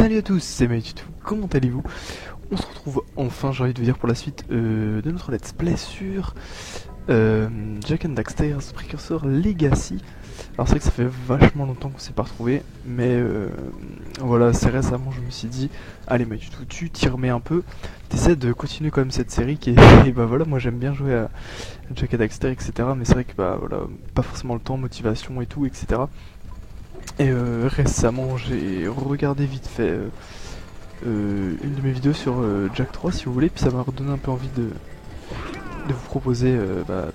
Salut à tous, c'est Maïtutu, comment allez-vous? On se retrouve enfin, j'ai envie de vous dire, pour la suite de notre let's play sur Jak and Daxter's Precursor Legacy. Alors c'est vrai que ça fait vachement longtemps qu'on s'est pas retrouvé, mais voilà, c'est récemment je me suis dit, allez Maïtutu, tu t'y remets un peu, t'essaies de continuer quand même cette série qui est, et bah voilà, moi j'aime bien jouer à Jak and Daxter, etc. Mais c'est vrai que bah voilà, pas forcément le temps, motivation et tout, etc. Et récemment j'ai regardé vite fait une de mes vidéos sur Jak 3 si vous voulez, puis ça m'a redonné un peu envie de vous proposer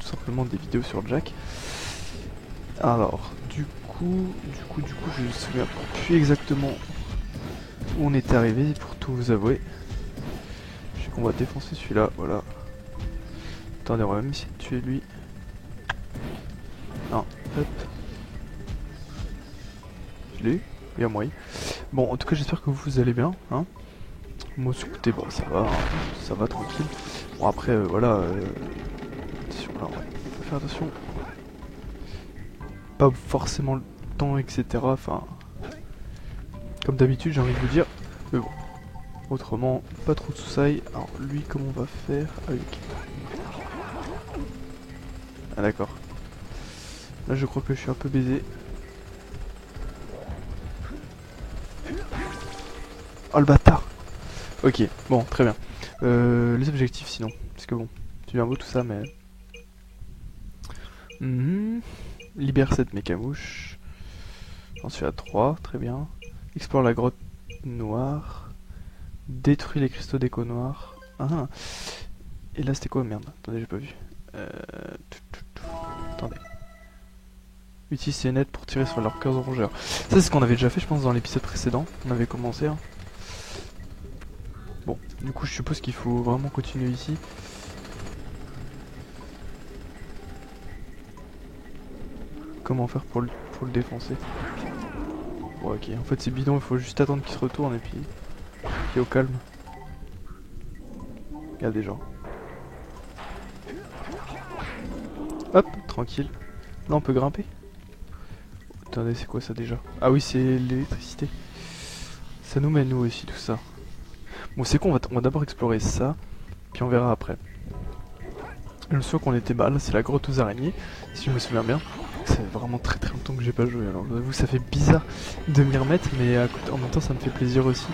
tout simplement des vidéos sur Jak. Alors du coup je me souviens plus exactement où on était arrivé pour tout vous avouer. Je sais qu'on va défoncer celui-là, voilà. Attendez, on va même essayer de tuer lui. Non, hop. Je l'ai eu, il y a moyen. Bon, en tout cas j'espère que vous allez bien, hein. Moi sur côté, bon ça va tranquille. Bon après voilà, attention là, faut faire attention. Pas forcément le temps, etc. Enfin, comme d'habitude j'ai envie de vous dire. Mais bon, autrement, pas trop de soucis. Alors lui, comment on va faire avec... Ah d'accord. Là je crois que je suis un peu baisé. Oh le bâtard. Ok, bon, très bien. Les objectifs sinon, parce que bon, c'est bien beau tout ça, mais... Libère cette mécamouche. J'en suis à 3, très bien. Explore la grotte noire. Détruis les cristaux d'écho noirs. Ah. Et là c'était quoi, merde? Attendez, j'ai pas vu. Attendez. Utilise ces nets pour tirer sur leur cœur rongeur. Ça c'est ce qu'on avait déjà fait je pense dans l'épisode précédent. On avait commencé. Hein. Bon, du coup je suppose qu'il faut vraiment continuer ici. Comment faire pour le défoncer? Bon, ok, en fait c'est bidon, il faut juste attendre qu'il se retourne et puis au calme. Regardez gens. Hop, tranquille. Là on peut grimper. Attendez, c'est quoi ça déjà? Ah oui, c'est l'électricité. Ça nous mène nous aussi tout ça. Bon, c'est quoi, on va d'abord explorer ça, puis on verra après. Je me souviens qu'on était là, c'est la grotte aux araignées, si je me souviens bien. Ça fait vraiment très longtemps que j'ai pas joué, alors j'avoue ça fait bizarre de m'y remettre, mais en même temps ça me fait plaisir aussi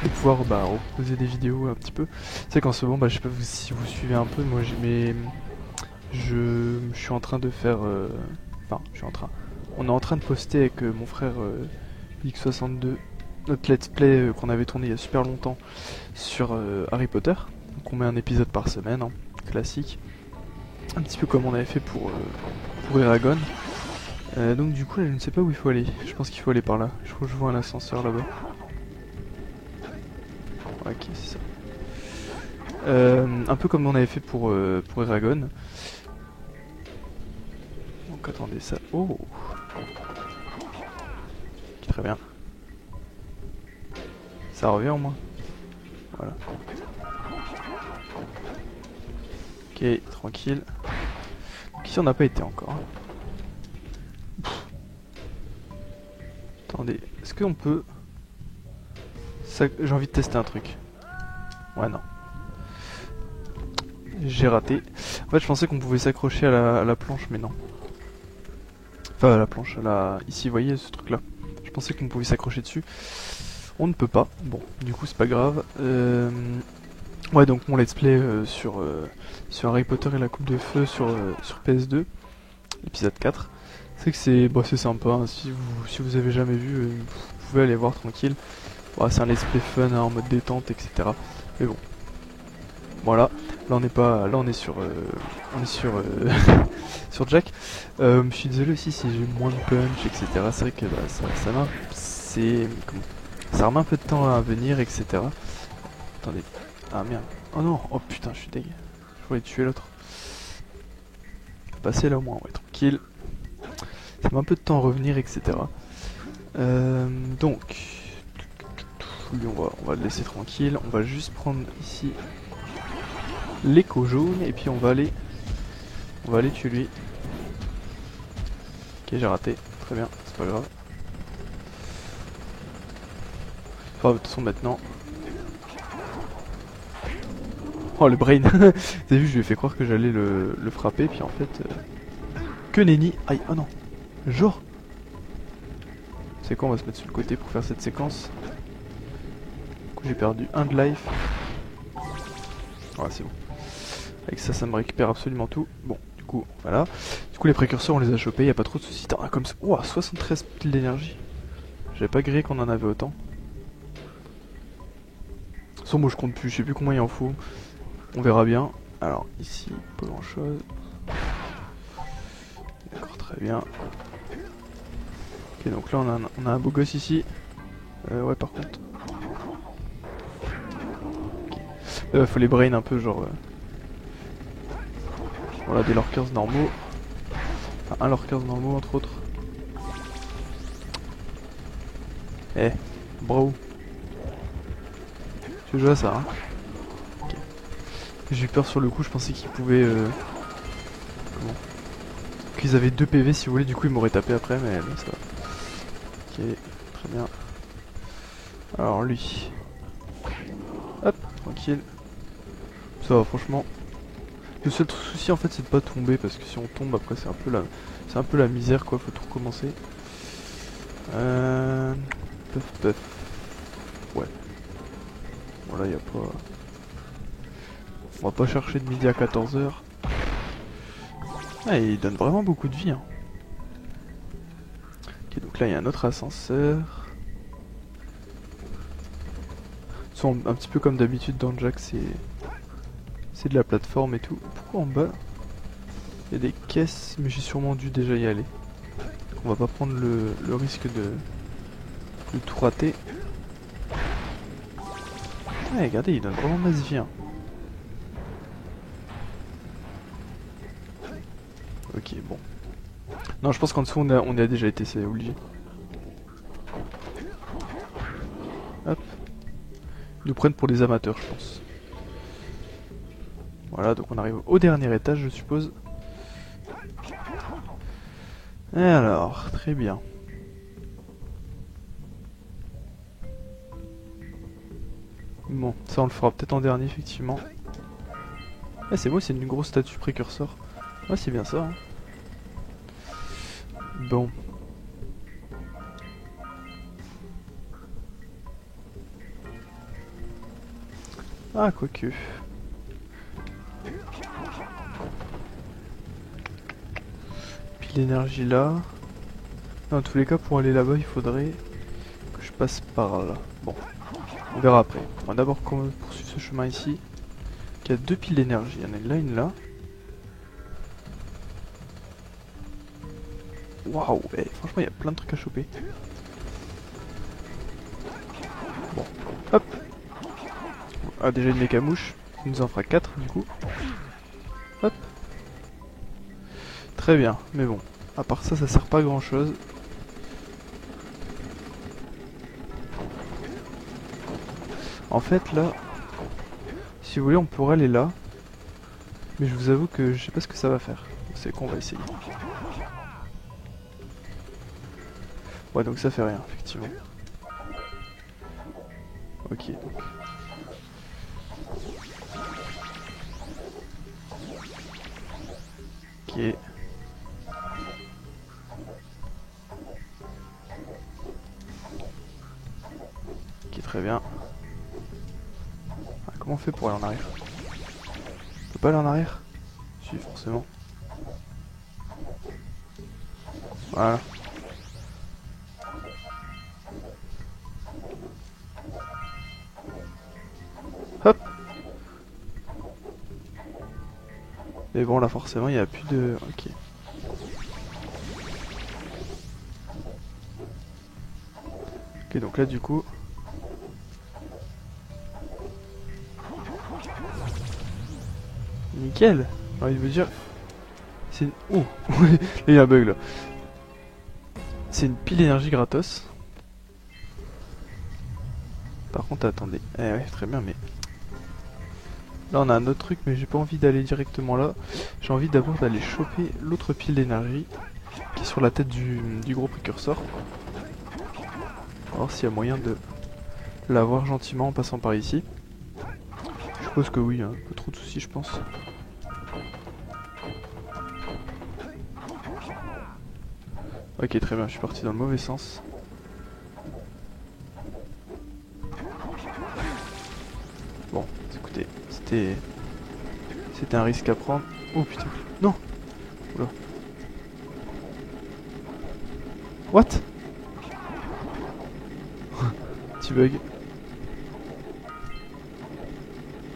de pouvoir reposer des vidéos un petit peu. C'est qu'en ce moment, je sais pas si vous suivez un peu, moi je suis en train de faire... On est en train de poster avec mon frère X62 notre let's play qu'on avait tourné il y a super longtemps sur Harry Potter. Donc on met un épisode par semaine, hein, classique. Un petit peu comme on avait fait pour Eragon. Donc du coup là je ne sais pas où il faut aller. Je pense qu'il faut aller par là. Je crois que je vois un ascenseur là-bas. Ok, c'est ça. Un peu comme on avait fait pour Eragon. Donc attendez ça. Oh, très bien. Ça revient au moins. Voilà. Ok, tranquille. Donc ici on n'a pas été encore. Attendez, est-ce qu'on peut... J'ai envie de tester un truc. Ouais, non. J'ai raté. En fait, je pensais qu'on pouvait s'accrocher à la planche, mais non. Enfin, à la planche, ici, vous voyez ce truc-là. Je pensais qu'on pouvait s'accrocher dessus. On ne peut pas. Bon, du coup, c'est pas grave. Ouais, donc mon let's play sur Harry Potter et la Coupe de Feu sur PS2, l'épisode 4. C'est que c'est sympa, hein. Si vous avez jamais vu, vous pouvez aller voir tranquille. Bon, c'est un let's play fun, hein, en mode détente, etc. Mais bon. Voilà, là on n'est pas, là on est sur sur Jak. Je suis désolé aussi si j'ai moins de punch, etc. C'est vrai que ça remet un peu de temps à venir, etc. Attendez, ah merde, oh non, oh putain, je suis deg. Je voulais tuer l'autre. Passer là au moins, ouais, tranquille. Ça met un peu de temps à revenir, etc. Donc, lui on va le laisser tranquille. On va juste prendre ici l'écho jaune et puis on va aller tuer lui. Ok, j'ai raté, très bien, c'est pas grave. Enfin, de toute façon, maintenant. Oh, le brain. Vous avez vu, je lui ai fait croire que j'allais le frapper, puis en fait. Que nenni. Aïe, oh non. Genre. C'est quoi, on va se mettre sur le côté pour faire cette séquence. Du coup, j'ai perdu 1 de life. Voilà, c'est bon. Avec ça, ça me récupère absolument tout. Bon, du coup, voilà. Du coup, les précurseurs, on les a chopés, y a pas trop de soucis. T'en as comme ça. Ouah, 73 piles d'énergie. J'avais pas grillé qu'on en avait autant. Sans moi, je compte plus, je sais plus combien il en faut. On verra bien. Alors, ici, pas grand chose. D'accord, très bien. Ok, donc là, on a un beau gosse ici. Ouais, par contre. Okay. Faut les brain un peu, genre. Voilà, des lurkers normaux. Enfin, un lurkers normaux, entre autres. Eh, bro. Tu joues à ça, hein? Okay. J'ai eu peur sur le coup, je pensais qu'ils pouvaient. Comment? Qu'ils avaient 2 PV si vous voulez, du coup ils m'auraient tapé après, mais là ça va. Ok, très bien. Alors lui. Hop, tranquille. Ça va, franchement. Le seul souci en fait c'est de pas tomber, parce que si on tombe après c'est un peu la misère quoi, faut tout recommencer. Puff puff. Ouais. Voilà, y a pas. On va pas chercher de midi à 14h. Ah, il donne vraiment beaucoup de vie. Hein. Ok, donc là il y a un autre ascenseur. Un petit peu comme d'habitude dans Jack, c'est de la plateforme et tout. Pourquoi en bas il y a des caisses, mais j'ai sûrement dû déjà y aller. On va pas prendre le risque de tout rater. Ouais, regardez, il donne vraiment masse vie. Hein. Ok, bon. Non, je pense qu'en dessous on a déjà été, c'est obligé. Hop. Ils nous prennent pour des amateurs, je pense. Voilà, donc on arrive au dernier étage, je suppose. Et alors, très bien. Bon, ça on le fera peut-être en dernier, effectivement. Ah, c'est beau, c'est une grosse statue précurseur. Ouais, c'est bien ça. Hein. Bon. Ah, quoique. Puis l'énergie là. Dans tous les cas, pour aller là-bas, il faudrait que je passe par là. Bon, on verra après. On va d'abord poursuivre ce chemin ici. Il y a 2 piles d'énergie. Il y en a une là, une là. Waouh, franchement, il y a plein de trucs à choper. Bon, hop. Ah, déjà une méca mouche. Il nous en fera 4 du coup. Hop. Très bien, mais bon. À part ça, ça sert pas à grand chose. En fait, là, si vous voulez, on pourrait aller là. Mais je vous avoue que je sais pas ce que ça va faire. C'est qu'on va essayer. Ouais, donc ça fait rien, effectivement. Ok, donc. Ok. Ok, très bien. Ah, comment on fait pour aller en arrière? On peut pas aller en arrière? Si, forcément. Voilà. Hop. Mais bon, là, forcément, il n'y a plus de... Ok. Ok, donc là, du coup... Nickel. J'ai envie de vous dire... C'est une... Oh. Il y a un bug, là. C'est une pile d'énergie gratos. Par contre, attendez. Eh ouais, très bien, mais... Là, on a un autre truc, mais j'ai pas envie d'aller directement là. J'ai envie d'abord d'aller choper l'autre pile d'énergie qui est sur la tête du gros précurseur. On va voir s'il y a moyen de l'avoir gentiment en passant par ici. Je suppose que oui, hein, pas trop de soucis, je pense. Ok, très bien, je suis parti dans le mauvais sens. Bon, écoutez, c'était un risque à prendre. Oh putain, non. Oula. What? Petit bug.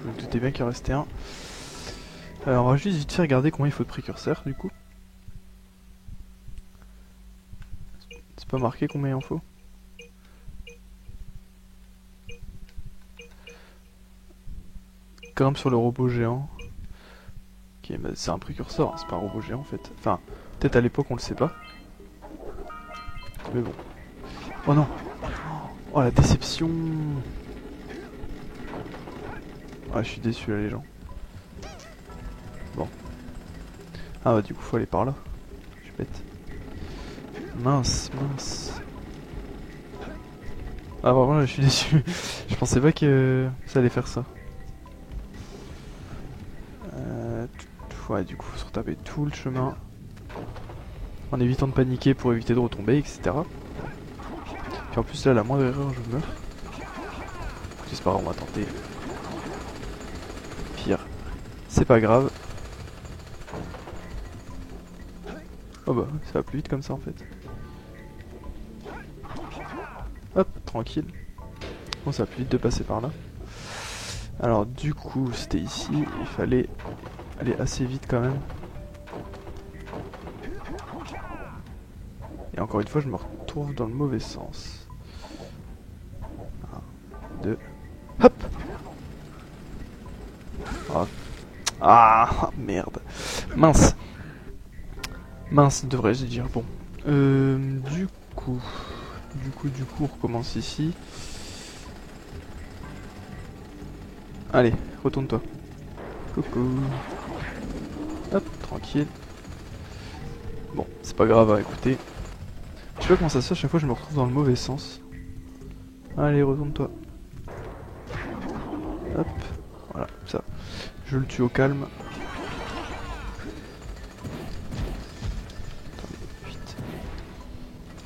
Je me doutais bien qu'il en restait un. Alors on va juste vite fait regarder combien il faut de précurseurs du coup. C'est pas marqué combien il en faut. Grimpe sur le robot géant. Ok, bah c'est un précurseur, hein, c'est pas un robot géant en fait. Enfin, peut-être à l'époque on le sait pas. Mais bon. Oh non. Oh la déception. Ah je suis déçu là les gens. Bon. Ah bah du coup faut aller par là. Je suis bête. Mince, mince. Ah vraiment là je suis déçu. Je pensais pas que ça allait faire ça. Ouais du coup faut se retaper tout le chemin. En évitant de paniquer pour éviter de retomber, etc. Puis en plus là la moindre erreur je meurs. Écoutez c'est pas grave, on va tenter. Pire. C'est pas grave. Oh bah ça va plus vite comme ça en fait. Hop, tranquille. Bon ça va plus vite de passer par là. Alors du coup c'était ici, il fallait aller assez vite quand même. Et encore une fois je me retrouve dans le mauvais sens. 1, 2, hop. Oh. Ah merde. Mince. Mince devrais-je dire. Bon. Du coup on recommence ici. Allez, retourne-toi. Coucou. Hop, tranquille. Bon, c'est pas grave, écoutez. Je sais pas comment ça se fait, à chaque fois je me retrouve dans le mauvais sens. Allez, retourne-toi. Hop, voilà, ça. Je le tue au calme. Attendez, vite.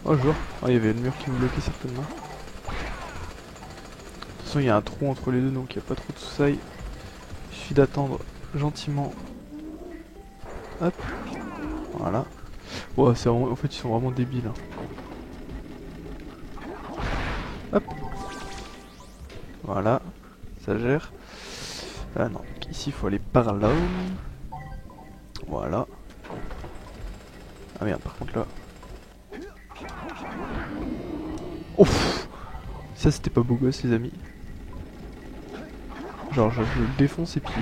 Oh, je vois. Oh, il y avait le mur qui me bloquait certainement. De toute façon, il y a un trou entre les deux, donc il n'y a pas trop de soucis. Il suffit d'attendre gentiment. Hop, voilà. Ouais, c'est vraiment... En fait, ils sont vraiment débiles. Hein. Hop. Voilà, ça gère. Ah non, ici il faut aller par là. Voilà. Ah merde, par contre là. Ouf. Ça c'était pas beau gosse les amis. Genre je le défonce et puis...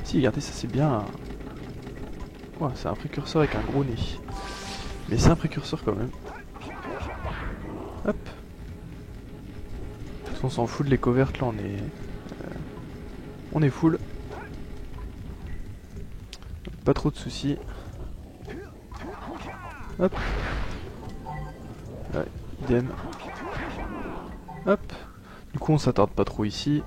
Si regardez ça c'est bien... Ouais, c'est un précurseur avec un gros nez. Mais c'est un précurseur quand même. Hop. Parce qu'on s'en fout de l'éco verte là, on est full. Pas trop de soucis. Hop. Ouais, idem. Hop. Du coup on s'attarde pas trop ici.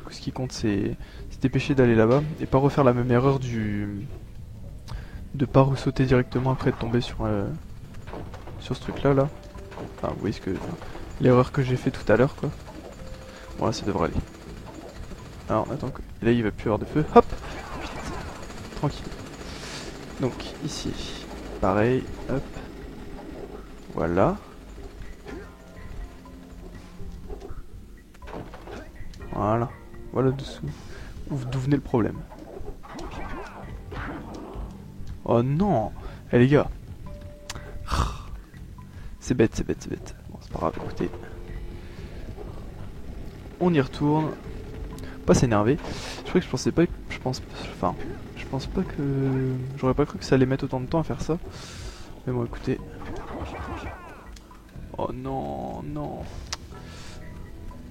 Ce qui compte c'est se dépêcher d'aller là-bas et pas refaire la même erreur de pas sauter directement après de tomber sur ce truc là. Enfin vous voyez l'erreur que j'ai fait tout à l'heure quoi. Bon là ça devrait aller. Alors attends que... Et là il va plus avoir de feu. Hop. Tranquille. Donc ici pareil. Hop. Voilà. Voilà. Voilà dessous. D'où venait le problème. Oh non. Eh les gars. C'est bête, c'est bête, c'est bête. Bon c'est pas grave, écoutez. On y retourne. Pas s'énerver. Je crois que je pensais pas que... Je pense pas que... J'aurais pas cru que ça allait mettre autant de temps à faire ça. Mais bon écoutez. Oh non, non.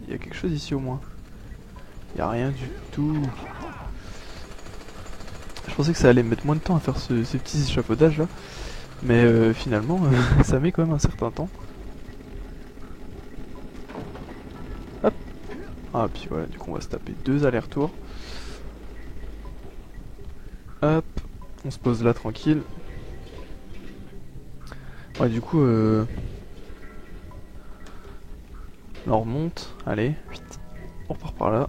Il y a quelque chose ici au moins. Il n'y a rien du tout. Je pensais que ça allait mettre moins de temps à faire ces petits échafaudages là. Mais finalement, ça met quand même un certain temps. Ah puis voilà, du coup on va se taper 2 allers-retours. Hop, on se pose là tranquille. Ouais du coup là on remonte, allez, vite. On repart par là.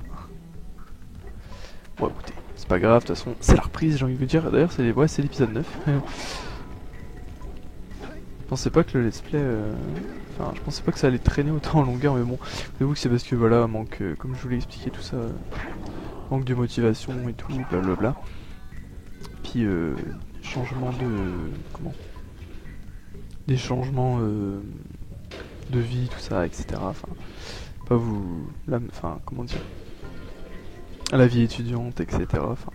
Bon écoutez, c'est pas grave, de toute façon c'est la reprise j'ai envie de vous dire. D'ailleurs c'est ouais, l'épisode 9. Je pensais pas que le let's play... Enfin, je pensais pas que ça allait traîner autant en longueur, mais bon, j'avoue que c'est parce que voilà, manque, comme je vous l'ai expliqué, tout ça, manque de motivation et tout, blablabla. Puis, changement de... Comment? Des changements de vie, tout ça, etc. Enfin, pas vous... Enfin, comment dire? La vie étudiante, etc. Enfin,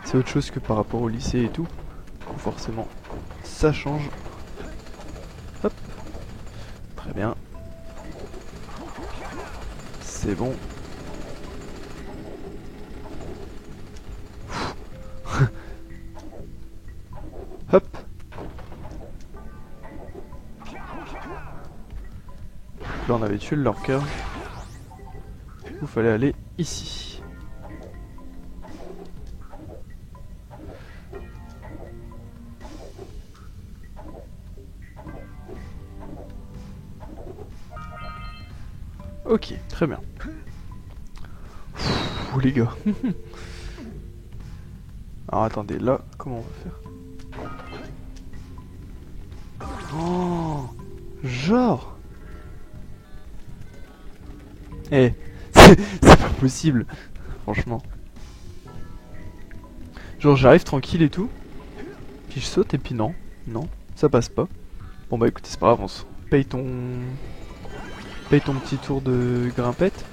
c'est autre chose que par rapport au lycée et tout. Du coup, forcément, ça change. Hop. Très bien. C'est bon. Hop. Là on avait tué le lurker. Il fallait aller ici. Ok, très bien. Ouh les gars. Alors attendez, là, comment on va faire? Oh, genre. Eh, c'est pas possible, franchement. Genre j'arrive tranquille et tout, puis je saute et puis non, ça passe pas. Bon bah écoutez, c'est pas grave, on se paye ton petit tour de grimpette.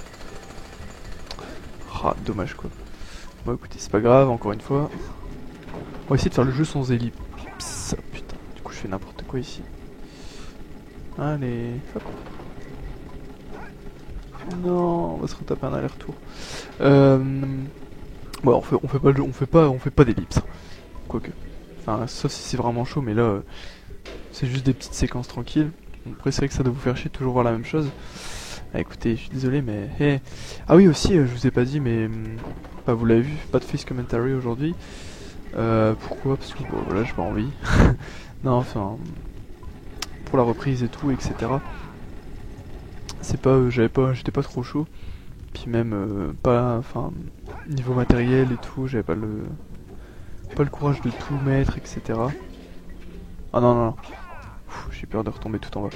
Ah, dommage quoi. Bon écoutez, c'est pas grave, encore une fois. On va essayer de faire le jeu sans ellipse. Putain, du coup je fais n'importe quoi ici. Allez, hop. Non, on va se retaper un aller-retour. Bon, on fait pas le jeu, on fait pas d'ellipse. Quoique. Enfin, sauf si c'est vraiment chaud, mais là, c'est juste des petites séquences tranquilles. Après, c'est vrai que ça doit vous faire chier de toujours voir la même chose. Ah, écoutez, je suis désolé, mais... Hey. Ah oui, aussi, je vous ai pas dit, mais... Bah, vous l'avez vu, pas de face commentary aujourd'hui. Pourquoi? Parce que, bon, voilà, j'ai pas envie. Non, enfin... Pour la reprise et tout, etc. C'est pas... j'étais pas trop chaud. Puis même, pas... Enfin, niveau matériel et tout, j'avais pas le courage de tout mettre, etc. Ah non, non, non. J'ai peur de retomber tout en bas.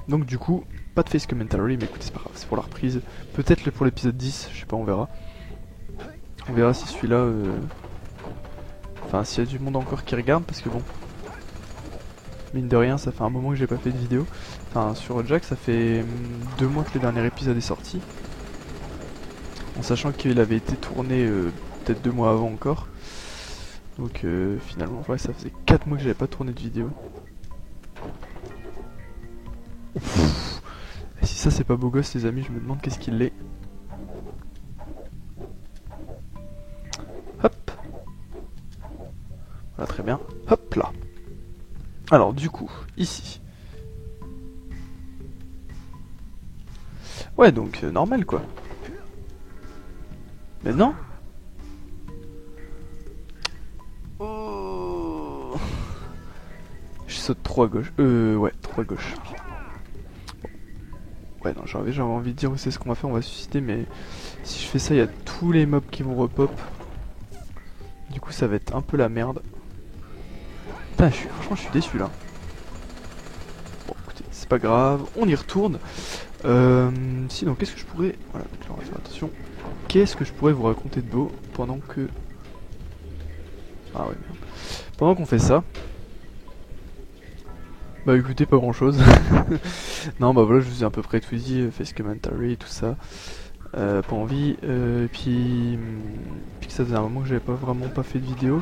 Donc du coup, pas de face commentary, mais écoutez, c'est pas grave, c'est pour la reprise. Peut-être pour l'épisode 10, je sais pas, on verra. On verra si celui-là... Enfin, s'il y a du monde encore qui regarde, parce que bon... Mine de rien, ça fait un moment que j'ai pas fait de vidéo. Enfin, sur Jack, ça fait 2 mois que le dernier épisode est sorti. En sachant qu'il avait été tourné peut-être 2 mois avant encore. Donc finalement, ouais, ça faisait 4 mois que j'avais pas tourné de vidéo. Ouf. Et si ça c'est pas beau gosse les amis, je me demande qu'est-ce qu'il est. Hop. Voilà, très bien. Hop là. Alors du coup, ici. Ouais, donc normal quoi. Mais non. Oh. Je saute trop à gauche. Ouais, trop à gauche. Ouais, non, j'avais envie de dire, c'est ce qu'on va faire, on va susciter, mais si je fais ça, il y a tous les mobs qui vont repop. Du coup, ça va être un peu la merde. Putain, franchement, je suis déçu là. Bon, écoutez, c'est pas grave, on y retourne. Sinon, qu'est-ce que je pourrais... Voilà, donc là, on va faire attention. Qu'est-ce que je pourrais vous raconter de beau pendant que... Ah ouais, merde. Pendant qu'on fait ça... Bah écoutez, pas grand chose. Non, bah voilà, je vous ai à peu près tout dit, face commentary et tout ça. Pas envie. Puis que ça faisait un moment que j'avais vraiment pas fait de vidéo.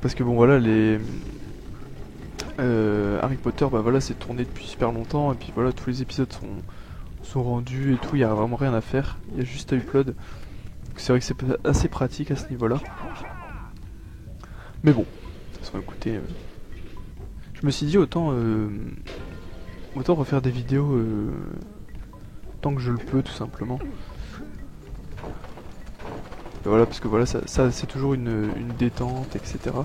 Parce que bon voilà, les... Harry Potter, bah voilà, c'est tourné depuis super longtemps. Et puis voilà, tous les épisodes sont rendus et tout, il y a vraiment rien à faire. Il y a juste à upload. C'est vrai que c'est assez pratique à ce niveau-là. Mais bon, de toute façon, écoutez... Je me suis dit autant autant refaire des vidéos tant que je le peux, tout simplement. Et voilà, parce que voilà, ça c'est toujours une détente, etc.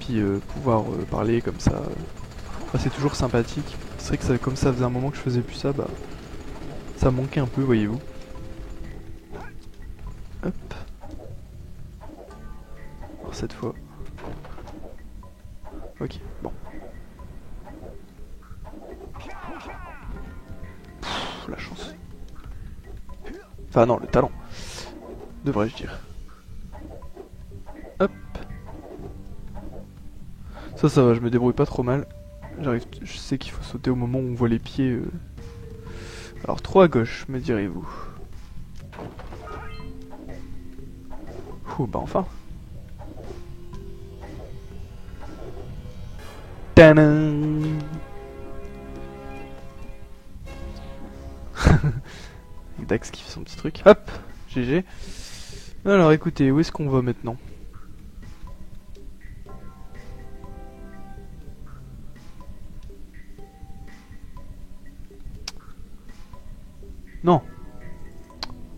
Puis pouvoir parler comme ça, c'est toujours sympathique. C'est vrai que ça, comme ça faisait un moment que je faisais plus ça, bah ça manquait un peu, voyez-vous. Hop. Alors cette fois. Ok, bon. Pff, la chance. Enfin non, le talent. Devrais-je dire. Hop. Ça va, je me débrouille pas trop mal. J'arrive, je sais qu'il faut sauter au moment où on voit les pieds. Alors trop à gauche, me direz-vous. Ouh, bah enfin. Tadam. Dax qui fait son petit truc. Hop, GG. Alors écoutez, où est-ce qu'on va maintenant? Non.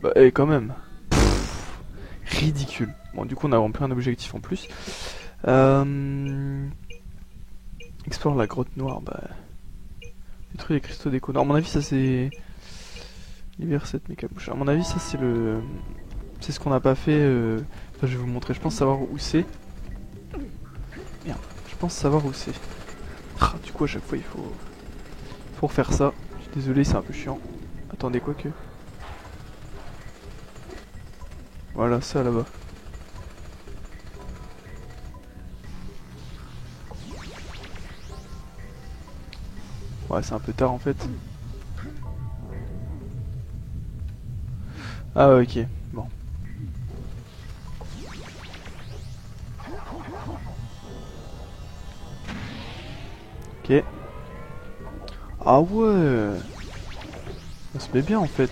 Bah, quand même. Pff, ridicule. Bon, du coup, on a rempli un objectif en plus. Explore la grotte noire. Bah. Détruire les cristaux d'écho. Non, à mon avis, ça c'est. Libère cette mécabouche. À mon avis, ça c'est le. C'est ce qu'on n'a pas fait. Enfin, je vais vous montrer. Je pense savoir où c'est. Merde. Je pense savoir où c'est. Ah, du coup, à chaque fois, il faut refaire ça. Je suis désolé, c'est un peu chiant. Attendez, quoi que. Voilà, ça là-bas. Ouais, c'est un peu tard en fait. Ah, ok. Bon. Ok. Ah ouais. On se met bien en fait.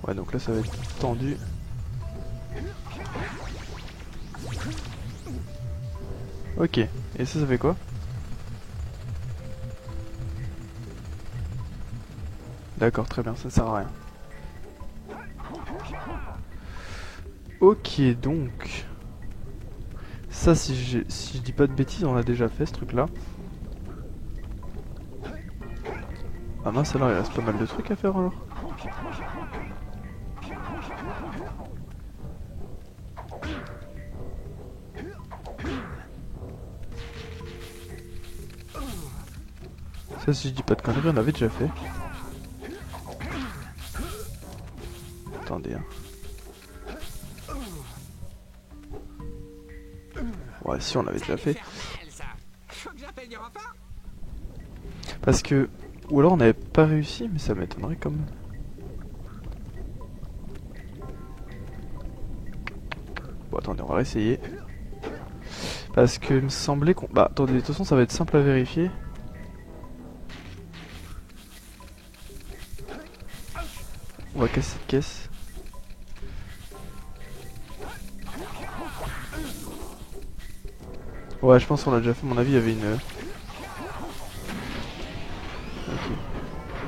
Ouais, donc là ça va être tendu. Ok. Et ça fait quoi? D'accord, très bien, ça sert à rien. Ok, donc... Ça, si je dis pas de bêtises, on a déjà fait ce truc-là. Ah mince, alors il reste pas mal de trucs à faire alors. Ça, si je dis pas de conneries, on avait déjà fait. Attendez, hein. Ouais, si, on l'avait déjà fait. Parce que... Ou alors on n'avait pas réussi, mais ça m'étonnerait quand même. Bon, attendez, on va réessayer. Parce que il me semblait qu'on... Bah, attendez, de toute façon, ça va être simple à vérifier. On va casser cette caisse. Ouais, je pense qu'on l'a déjà fait. À mon avis, il y avait une... Ok.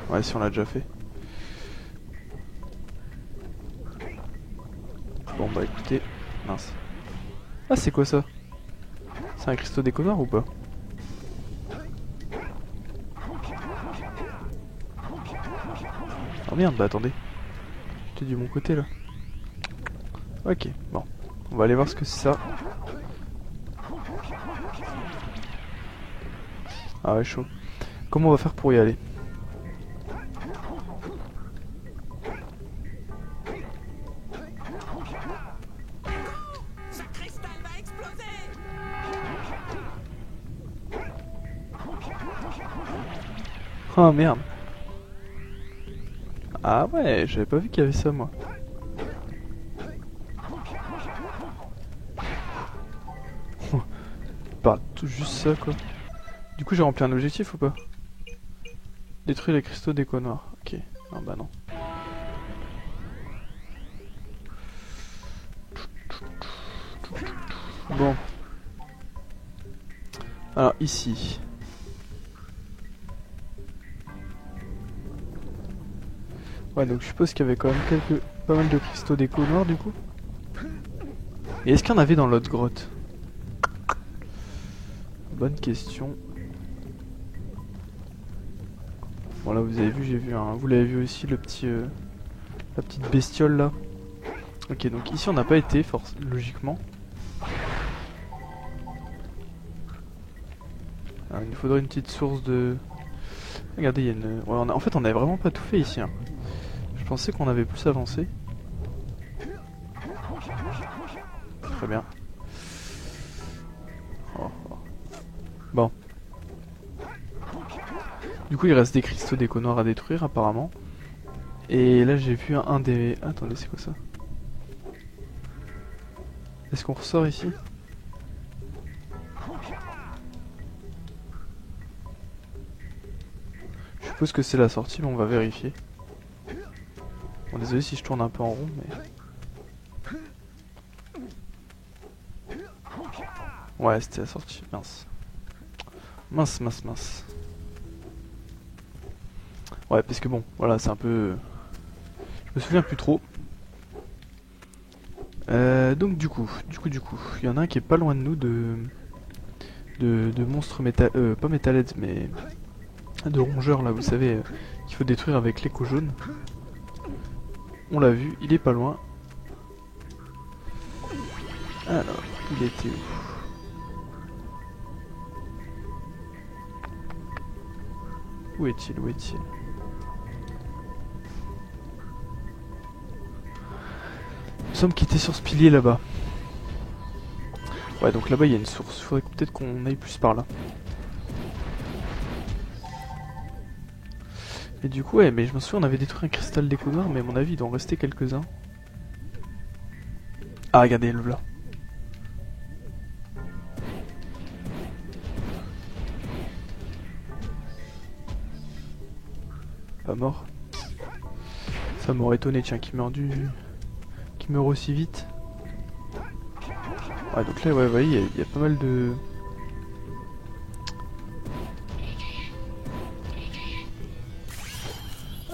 Ouais, si, on l'a déjà fait. Bon, bah écoutez... Mince. Ah, c'est quoi ça? C'est un cristaux d'écho noir ou pas? Oh merde, bah attendez. J'étais du bon côté là. Ok, bon. On va aller voir ce que c'est ça. Ah ouais, chaud. Comment on va faire pour y aller? Ce cristal va exploser! Oh merde. Ah ouais, j'avais pas vu qu'il y avait ça moi. Pas tout juste ça quoi. Du coup j'ai rempli un objectif ou pas? Détruire les cristaux d'écho noir. Ok. Ah bah non. Bon. Alors ici. Ouais, donc je suppose qu'il y avait quand même pas mal de cristaux d'écho noirs du coup. Et est-ce qu'il y en avait dans l'autre grotte? Bonne question. Bon là vous avez vu, j'ai vu un... Vous l'avez vu aussi le petit... la petite bestiole là. Ok, donc ici on n'a pas été, logiquement. Alors, il nous faudrait une petite source de... Regardez, il y a une... Ouais, en fait on n'avait vraiment pas tout fait ici. Hein. Je pensais qu'on avait plus avancé. Très bien. Oh, oh. Bon. Du coup il reste des cristaux d'écho noirs à détruire apparemment. Et là j'ai vu un des... Attendez, c'est quoi ça? Est-ce qu'on ressort ici? Je suppose que c'est la sortie, mais on va vérifier. Bon, désolé si je tourne un peu en rond, mais... Ouais, c'était la sortie, mince. Mince, mince, mince. Ouais, parce que bon, voilà, c'est un peu... Je me souviens plus trop. Donc du coup, il y en a un qui est pas loin de nous de monstres métal... pas métalheads, mais... de rongeurs, là, vous savez, qu'il faut détruire avec l'écho jaune. On l'a vu, il est pas loin. Alors, il était où? Où est-il? Où est-il? Nous sommes quittés sur ce pilier là-bas. Ouais, donc là-bas il y a une source. Il faudrait peut-être qu'on aille plus par là. Et du coup, ouais, mais je me souviens, on avait détruit un cristal d'écho noir, mais à mon avis, il doit en rester quelques-uns. Ah, regardez, le là. Pas mort. Ça m'aurait étonné, tiens, qu'il meure aussi vite. Ouais, donc là, ouais, vous voyez, il y a pas mal de...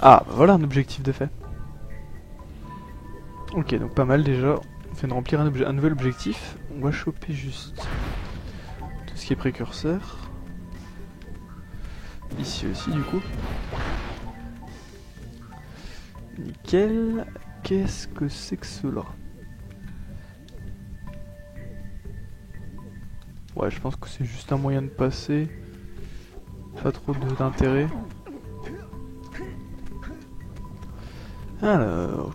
Ah, bah voilà un objectif de fait. Ok, donc pas mal déjà. On vient de remplir un nouvel objectif. On va choper juste tout ce qui est précurseur. Ici aussi, du coup. Nickel. Qu'est-ce que c'est que cela? Ouais, je pense que c'est juste un moyen de passer. Pas trop d'intérêt. Alors...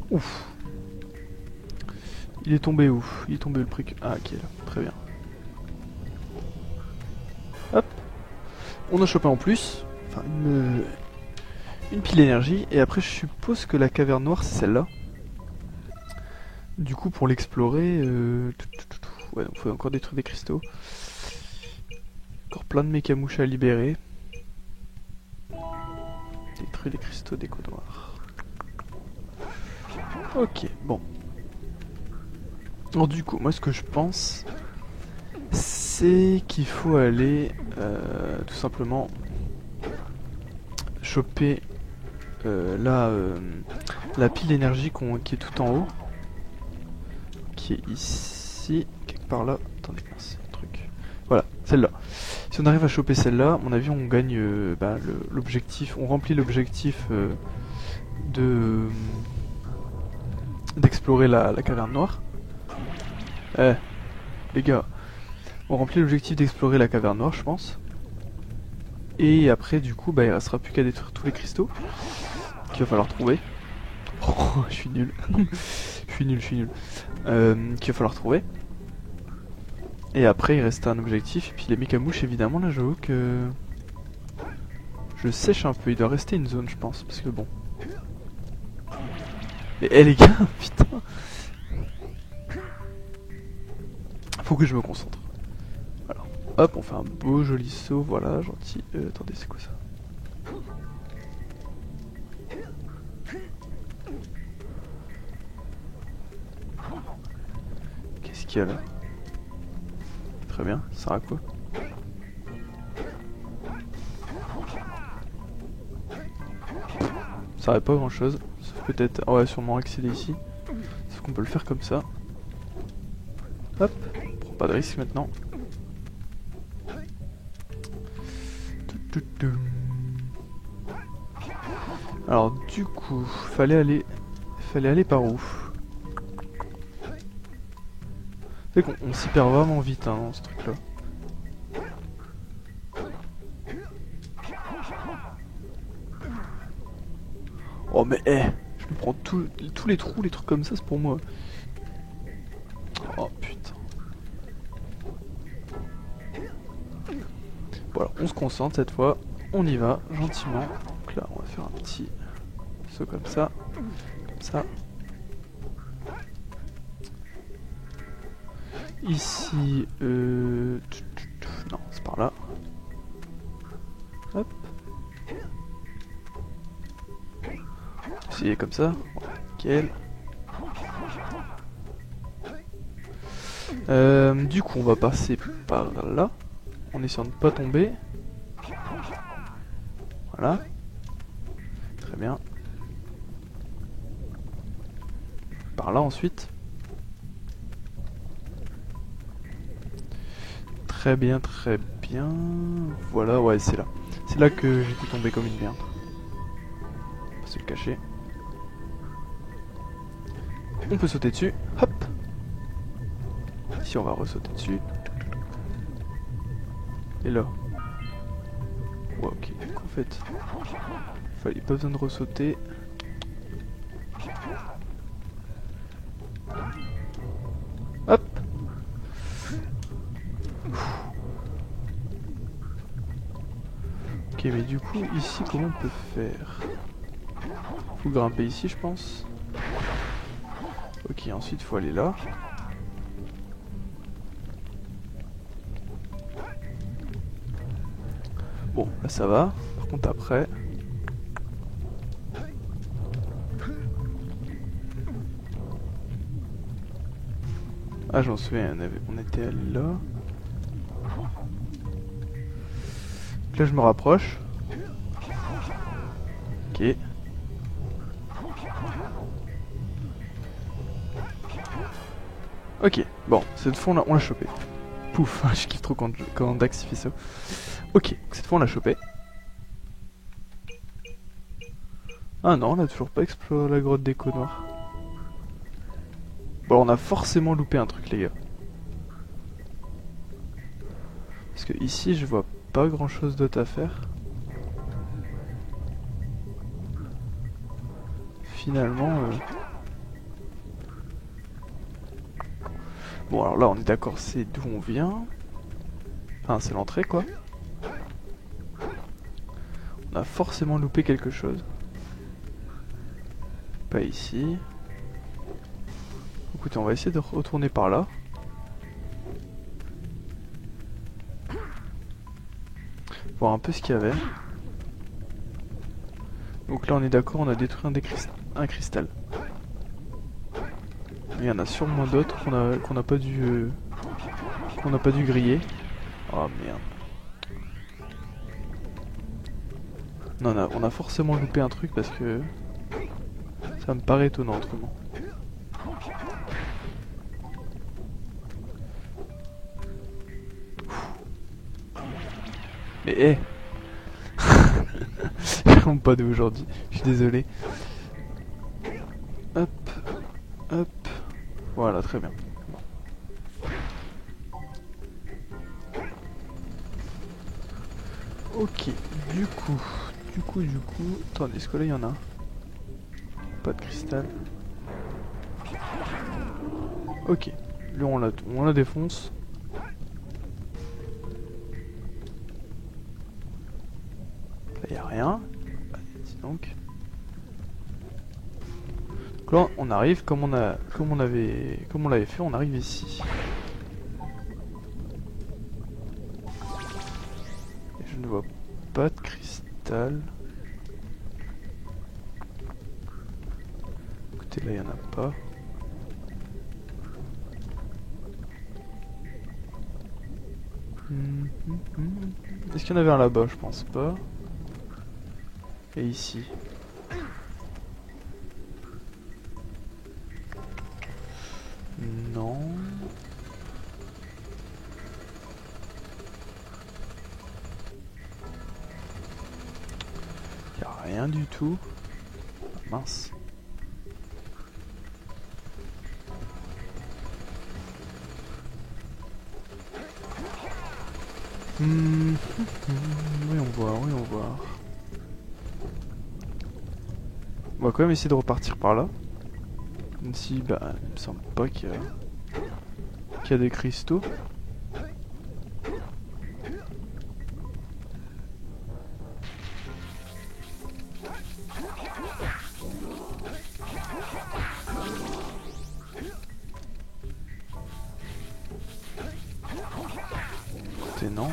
Ouf. Il est tombé où? Il est tombé le précurseur. Ah, ok, là. Très bien. Hop. On a chopé en plus. Enfin, une pile d'énergie. Et après, je suppose que la caverne noire, c'est celle-là. Du coup, pour l'explorer... Ouais, donc il faut encore détruire des cristaux. Encore plein de mécamouches à libérer. Détruire les cristaux d'écho noir. Ok, bon. Alors du coup, moi ce que je pense, c'est qu'il faut aller tout simplement choper la pile d'énergie qui est tout en haut, qui est ici, quelque part là. Attendez, c'est un truc. Voilà, celle-là. Si on arrive à choper celle-là, à mon avis, on gagne l'objectif, on remplit l'objectif d'explorer la caverne noire. Les gars, on remplit l'objectif d'explorer la caverne noire, je pense. Et après, du coup, il restera plus qu'à détruire tous les cristaux qu'il va falloir trouver. Oh, je suis nul. je suis nul. Qu'il va falloir trouver. Et après, il reste un objectif. Et puis les mécamouches, évidemment, là, j'avoue que... Je sèche un peu. Il doit rester une zone, je pense. Parce que bon... Mais les gars, putain. Faut que je me concentre. Voilà. Hop, on fait un beau joli saut, voilà, gentil. Attendez, c'est quoi ça? qu'il y a là? Très bien, ça sert à quoi? Ça sert à pas grand chose, sauf peut-être... Ah ouais, sûrement accéder ici. Sauf qu'on peut le faire comme ça. Hop, on prend pas de risque maintenant. Alors du coup, fallait aller par où? C'est qu'on s'y perd vraiment vite hein, dans ce truc là. Oh mais je me prends tous les trous, les trucs comme ça, c'est pour moi. Oh putain. Voilà, on se concentre cette fois, on y va gentiment. Donc là, on va faire un petit saut comme ça, comme ça. Ici, non, c'est par là. Hop. Essayer comme ça. Nickel. Du coup, on va passer par là, en essayant de ne pas tomber. Voilà. Très bien. Par là ensuite. Très bien, très bien. Voilà, ouais, c'est là. C'est là que j'étais tombé comme une merde. On va se le cacher. On peut sauter dessus. Hop. Ici, on va ressauter dessus. Et là. Ouais, ok. Donc en fait, fallait pas besoin de ressauter. Hop. Ok, mais du coup, ici, comment on peut faire? Faut grimper ici, je pense. Ok, ensuite, faut aller là. Bon, là, ça va. Par contre, après... Ah, j'en souviens, on était allé là. Donc là, je me rapproche. Ok. Ok, bon, cette fois on l'a chopé. Pouf, je kiffe trop quand Dax fait ça. Ok, cette fois on l'a chopé. Ah non, on a toujours pas exploré la grotte d'écho noir. Bon, on a forcément loupé un truc, les gars. Parce que ici, je vois pas grand chose d'autre à faire. Finalement... Bon, alors là, on est d'accord, c'est d'où on vient. Enfin, c'est l'entrée, quoi. On a forcément loupé quelque chose. Pas ici. Écoutez, on va essayer de retourner par là. Voir un peu ce qu'il y avait. Donc là, on est d'accord, on a détruit un cristal. Il y en a sûrement d'autres qu'on n'a pas dû griller. Oh merde. Non, on a forcément loupé un truc parce que ça me paraît étonnant autrement. Mais je compte pas d'où aujourd'hui. Je suis désolé. Hop, hop. Voilà, très bien. Ok, du coup. Attendez, est-ce que là il y en a? Pas de cristal. Ok, là on la défonce. Là y a rien. Dis donc. Donc là on arrive comme on l'avait fait, on arrive ici. Et je ne vois pas de cristal. Écoutez, là il n'y en a pas. Est-ce qu'il y en avait un là-bas? Je pense pas. Et ici? Non. Y a rien du tout. Mince. Voyons voir, voyons voir. On va quand même essayer de repartir par là. Même si, bah, il me semble pas qu'il y a des cristaux. Écoutez, non.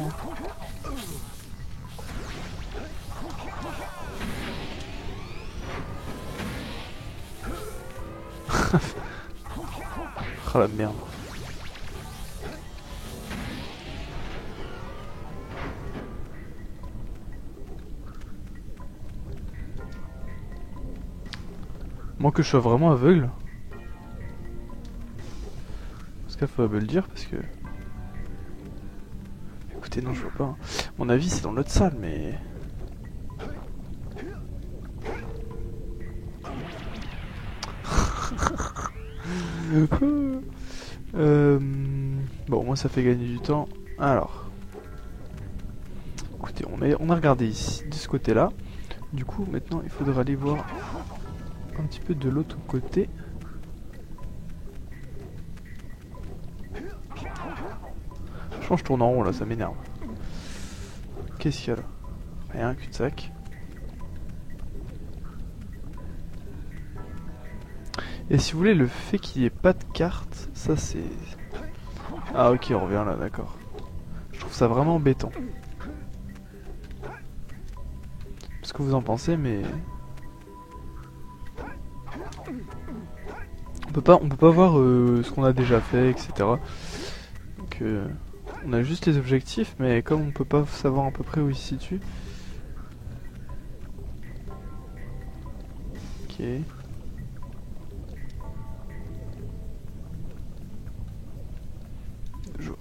Ah la merde. Moi que je sois vraiment aveugle. Parce qu'il faut me le dire parce que... Écoutez, non je vois pas. Hein. Mon avis c'est dans l'autre salle mais... Bon, moi ça fait gagner du temps. Alors, écoutez, on a regardé ici, de ce côté-là. Du coup, maintenant, il faudra aller voir un petit peu de l'autre côté. Franchement, je tourne en rond là, ça m'énerve. Qu'est-ce qu'il y a là? Rien, cul-de-sac. Et si vous voulez, le fait qu'il n'y ait pas de carte, ça c'est... Ah ok, on revient là, d'accord. Je trouve ça vraiment embêtant. Ce que vous en pensez, mais... On peut pas voir ce qu'on a déjà fait, etc. Donc on a juste les objectifs, mais comme on peut pas savoir à peu près où il se situe... Ok...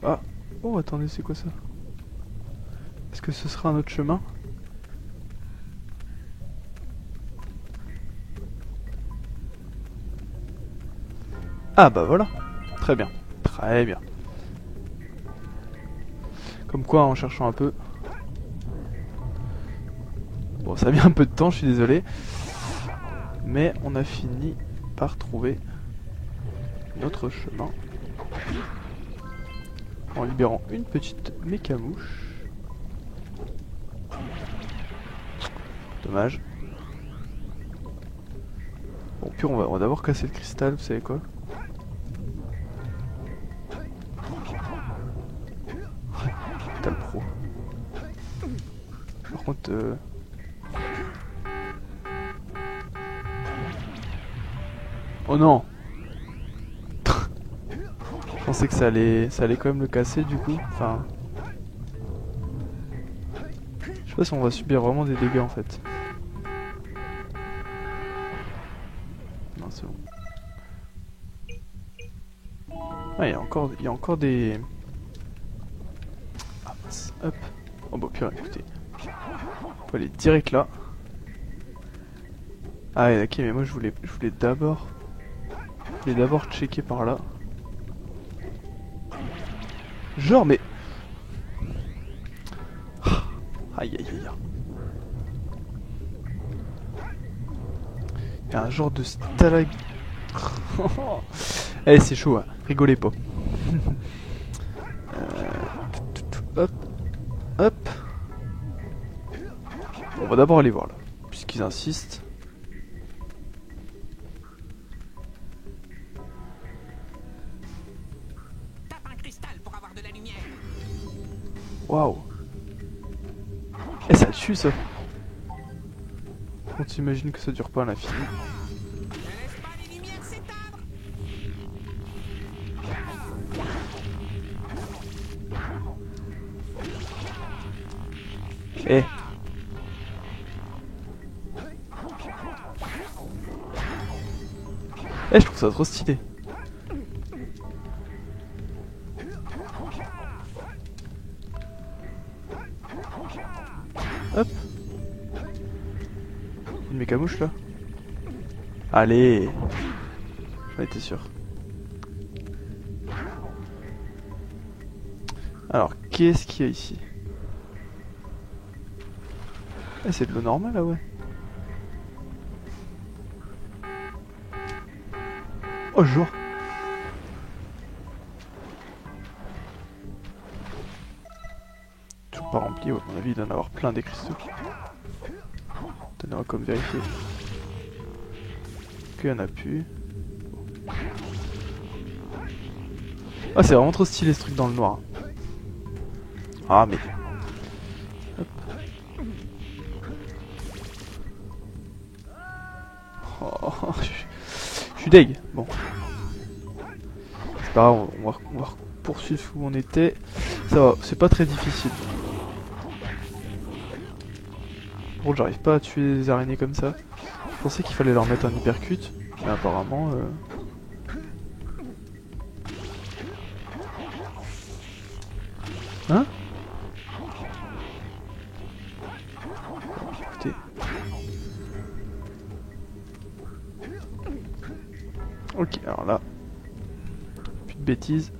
Ah! Oh, attendez, c'est quoi ça? Est-ce que ce sera un autre chemin? Ah bah voilà! Très bien. Très bien. Comme quoi, en cherchant un peu... Bon, ça a mis un peu de temps, je suis désolé. Mais on a fini par trouver notre chemin. En libérant une petite mécamouche. Dommage. Bon, puis on va d'abord casser le cristal, vous savez quoi? T'as le pro. Par contre... Oh non! Je pensais que ça allait quand même le casser du coup. Enfin... Je sais pas si on va subir vraiment des dégâts en fait. Non, c'est bon. Ah, il y a encore des... Ah mince, hop. Oh bah pire, écoutez. On peut aller direct là. Ah ouais, ok, mais moi je voulais d'abord... checker par là. Genre, mais... Aïe aïe aïe. Il y a un genre de stalag... Eh, c'est chaud, hein. Rigolez pas. Hop. Hop. On va d'abord aller voir là, puisqu'ils insistent. Tape un cristal pour avoir de la lumière. Waouh. Eh, ça tue ça. On t'imagine que ça dure pas à l'infini. Ne laisse pas les lumières s'éteindre. Eh. Eh, je trouve ça trop stylé. Hop. Une mécamouche là. Allez. J'en étais sûr. Alors, qu'est-ce qu'il y a ici? Eh, c'est de l'eau normale là, ouais. Oh, jour. Toujours pas rempli, ouais. À mon avis, il doit en avoir plein des cristaux. On va comme vérifier. Qu'il y en a plus. Ah, c'est vraiment trop stylé ce truc dans le noir. Ah, mais. Hop. Oh, je suis deg. Bon. C'est pas grave, on va poursuivre où on était. Ça va, c'est pas très difficile. Par contre, j'arrive pas à tuer les araignées comme ça. Je pensais qu'il fallait leur mettre un hypercute, mais apparemment. Hein? Écoutez. Ok, alors là. Plus de bêtises.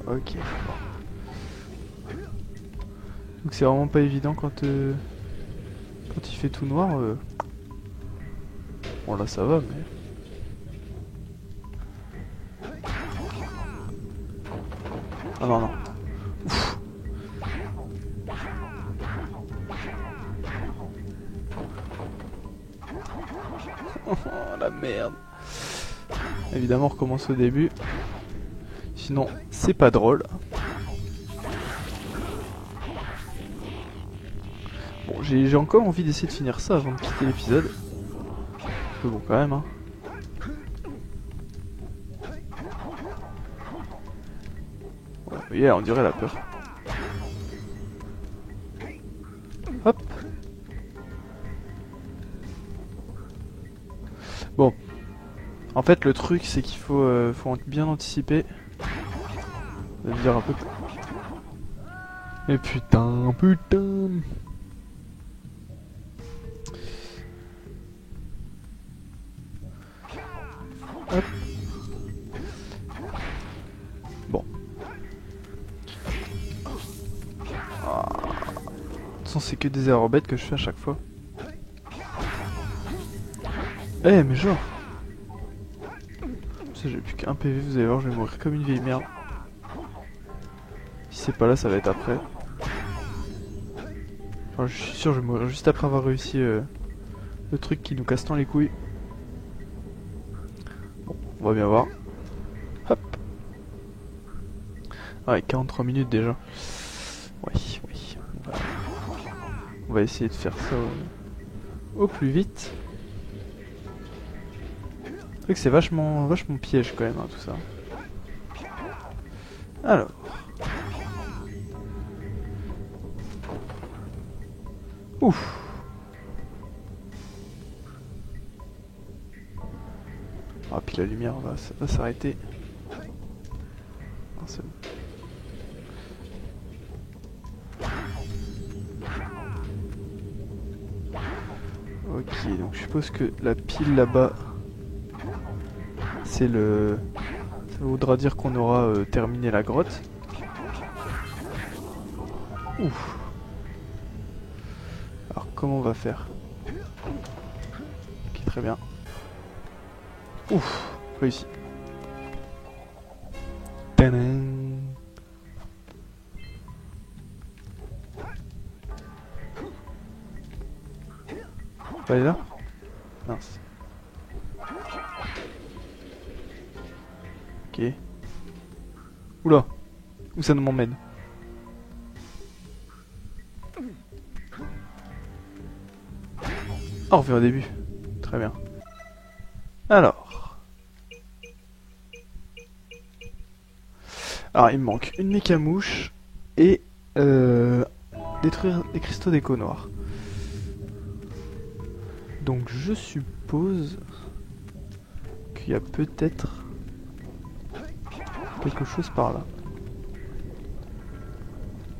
Ok. Donc c'est vraiment pas évident quand il fait tout noir. Bon là ça va mais... Ah non non. Ouf. Oh la merde. Évidemment on recommence au début. Sinon c'est pas drôle. Bon j'ai encore envie d'essayer de finir ça avant de quitter l'épisode. Mais bon quand même hein. Ouais, yeah, on dirait la peur. Hop. Bon. En fait le truc c'est qu'il faut bien anticiper. On va dire un peu. Et putain. Hop. Bon. Ah. De toute façon, c'est que des erreurs bêtes que je fais à chaque fois. Eh, mais genre. Ça, j'ai plus qu'un PV, vous allez voir, je vais mourir comme une vieille merde. Si c'est pas là, ça va être après. Enfin, je suis sûr, je vais mourir juste après avoir réussi le truc qui nous casse tant les couilles. Bon, on va bien voir. Hop. Ouais, 43 minutes déjà. Oui. On va essayer de faire ça au plus vite. C'est vrai que c'est vachement piège quand même, hein, tout ça. Alors. Ouf. Ah, puis la lumière va s'arrêter. Ah, c'est bon. Ok, donc je suppose que la pile là-bas, c'est le... Ça voudra dire qu'on aura terminé la grotte. Ouf. Alors comment on va faire? Ok, très bien. Ouf, réussi. Tadam. Pas aller là? Mince. Ok. Oula. Où ça nous m'emmène? Ah, on revient au début. Très bien. Alors. Alors il me manque une mécamouche et détruire les cristaux d'écho noirs. Donc je suppose qu'il y a peut-être quelque chose par là.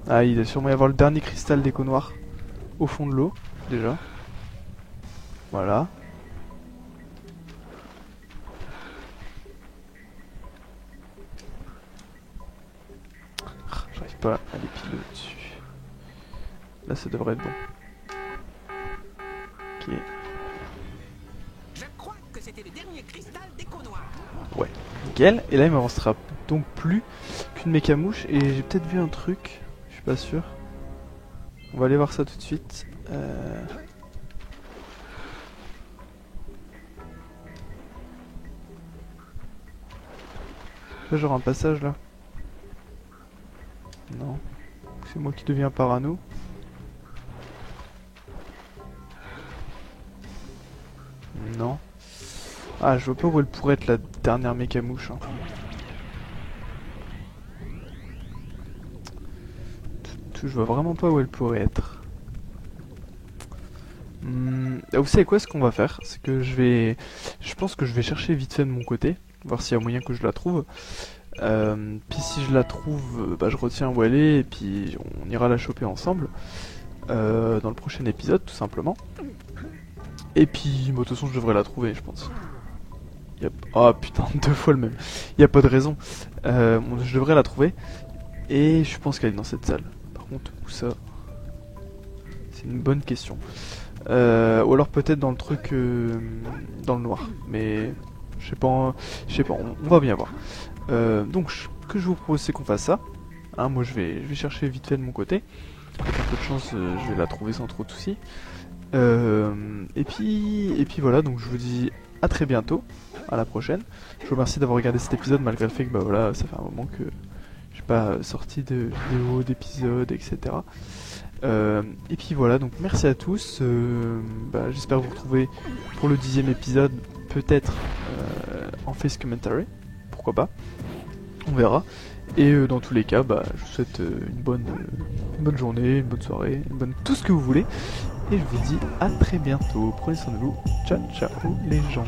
Ah, il doit sûrement y avoir le dernier cristal d'écho noir au fond de l'eau, déjà. Voilà. J'arrive pas à les piler dessus. Là, ça devrait être bon. Ok. Je crois que c'était le dernier cristal d'écho noir. Ouais, nickel. Et là, il m'avancera donc plus qu'une mécamouche. Et j'ai peut-être vu un truc. Je suis pas sûr. On va aller voir ça tout de suite. Là, genre un passage là. Non. C'est moi qui deviens parano. Non. Ah, je vois pas où elle pourrait être la dernière mécamouche. Hein. Je vois vraiment pas où elle pourrait être. Vous savez quoi, ce qu'on va faire, c'est que je pense que je vais chercher vite fait de mon côté, voir s'il y a moyen que je la trouve. Puis si je la trouve, bah, je retiens où elle est et puis on ira la choper ensemble dans le prochain épisode, tout simplement. Et puis, de toute façon, je devrais la trouver, je pense. Ah putain, 2 fois le même. Il y a pas de raison. Je devrais la trouver. Et je pense qu'elle est dans cette salle. Par contre, où ça? C'est une bonne question. Ou alors peut-être dans le truc dans le noir. Mais je sais pas, on va bien voir. Donc ce que je vous propose, c'est qu'on fasse ça. Hein, moi je vais chercher vite fait de mon côté. Avec un peu de chance, je vais la trouver sans trop de soucis. Et puis voilà, donc je vous dis à très bientôt, à la prochaine. Je vous remercie d'avoir regardé cet épisode malgré le fait que bah voilà, ça fait un moment que j'ai pas sorti de vidéo, d'épisode, etc. Et puis voilà, donc merci à tous. Bah, j'espère vous retrouver pour le 10e épisode, peut-être en face commentary, pourquoi pas, on verra. Et dans tous les cas, bah, je vous souhaite une bonne journée, une bonne soirée, tout ce que vous voulez. Et je vous dis à très bientôt. Prenez soin de vous. Ciao, ciao les gens.